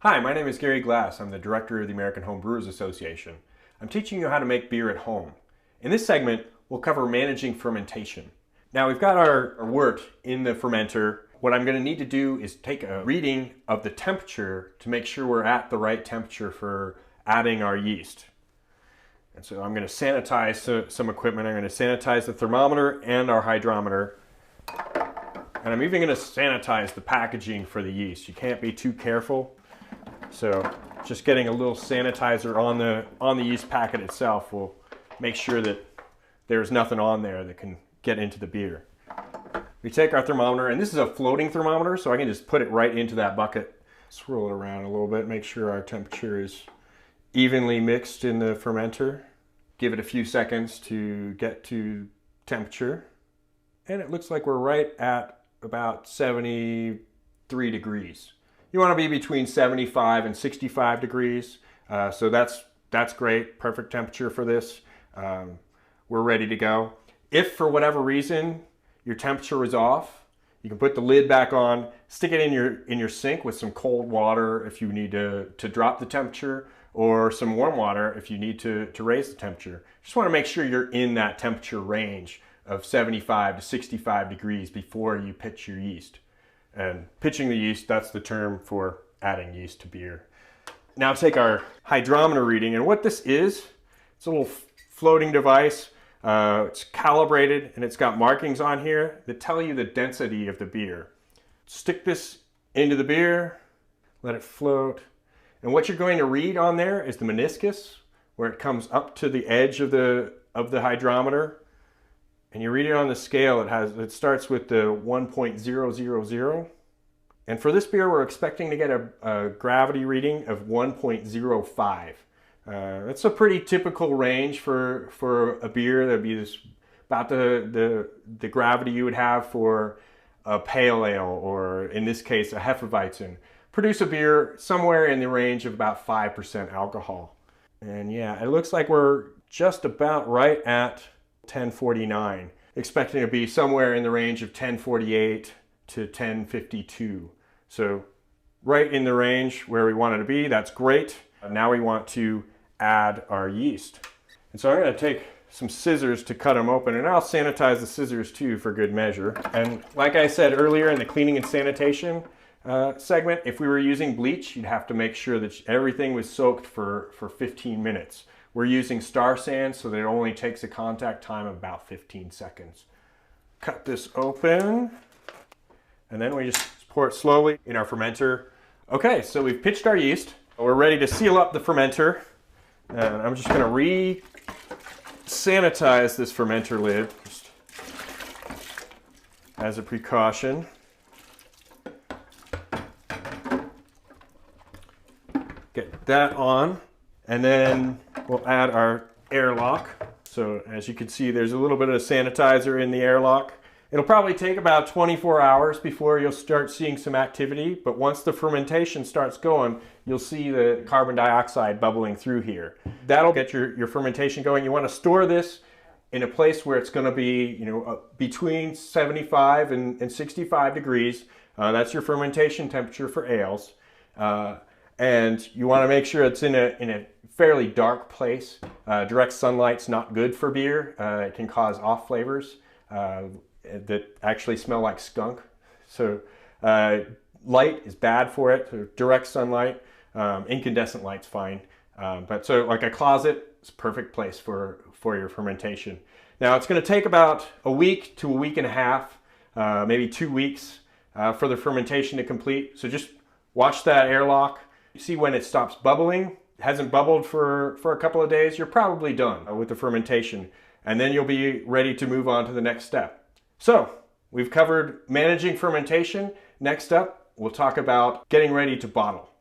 Hi, my name is Gary Glass. I'm the director of the American Homebrewers Association. I'm teaching you how to make beer at home. In this segment, we'll cover managing fermentation. Now we've got our wort in the fermenter. What I'm going to need to do is take a reading of the temperature to make sure we're at the right temperature for adding our yeast. And so I'm going to sanitize some equipment. I'm going to sanitize the thermometer and our hydrometer. And I'm even going to sanitize the packaging for the yeast. You can't be too careful. So just getting a little sanitizer on the yeast packet itself will make sure that there's nothing on there that can get into the beer. We take our thermometer, and this is a floating thermometer, so I can just put it right into that bucket, swirl it around a little bit, make sure our temperature is evenly mixed in the fermenter. Give it a few seconds to get to temperature, and it looks like we're right at about 73 degrees. You want to be between 75 and 65 degrees, so that's great, perfect temperature for this. We're ready to go. If for whatever reason your temperature is off, you can put the lid back on, stick it in your sink with some cold water if you need to drop the temperature, or some warm water if you need to raise the temperature. Just want to make sure you're in that temperature range of 75 to 65 degrees before you pitch your yeast. And pitching the yeast, that's the term for adding yeast to beer. Now take our hydrometer reading, and what this is, it's a little floating device. It's calibrated, and it's got markings on here that tell you the density of the beer. Stick this into the beer, let it float, and what you're going to read on there is the meniscus, where it comes up to the edge of the hydrometer. And you read it on the scale, it starts with the 1.000. And for this beer, we're expecting to get a gravity reading of 1.05. That's a pretty typical range for a beer. That'd be about the gravity you would have for a pale ale, or in this case, a Hefeweizen. Produce a beer somewhere in the range of about 5% alcohol. And yeah, it looks like we're just about right at 1049, expecting to be somewhere in the range of 1048 to 1052. So right in the range where we wanted to be. That's great. Now we want to add our yeast. And so I'm going to take some scissors to cut them open, and I'll sanitize the scissors too for good measure. And like I said earlier in the cleaning and sanitation segment, if we were using bleach, you'd have to make sure that everything was soaked for 15 minutes. We're using Star Sand, so that it only takes a contact time of about 15 seconds. Cut this open, and then we just pour it slowly in our fermenter. Okay, so we've pitched our yeast. We're ready to seal up the fermenter. And I'm just gonna re-sanitize this fermenter lid, just as a precaution. Get that on, and then we'll add our airlock. So as you can see, there's a little bit of sanitizer in the airlock. It'll probably take about 24 hours before you'll start seeing some activity, but once the fermentation starts going, you'll see the carbon dioxide bubbling through here. That'll get your fermentation going. You want to store this in a place where it's going to be, between 75 and 65 degrees. That's your fermentation temperature for ales. And you want to make sure it's in a fairly dark place. Direct sunlight's not good for beer. It can cause off flavors that actually smell like skunk. So light is bad for it. So direct sunlight, incandescent light's fine. But so like a closet is a perfect place for your fermentation. Now it's going to take about a week to a week and a half, maybe 2 weeks for the fermentation to complete. So just watch that airlock. See when it stops bubbling. It hasn't bubbled for a couple of days, you're probably done with the fermentation. And then you'll be ready to move on to the next step. So we've covered managing fermentation. Next up, we'll talk about getting ready to bottle.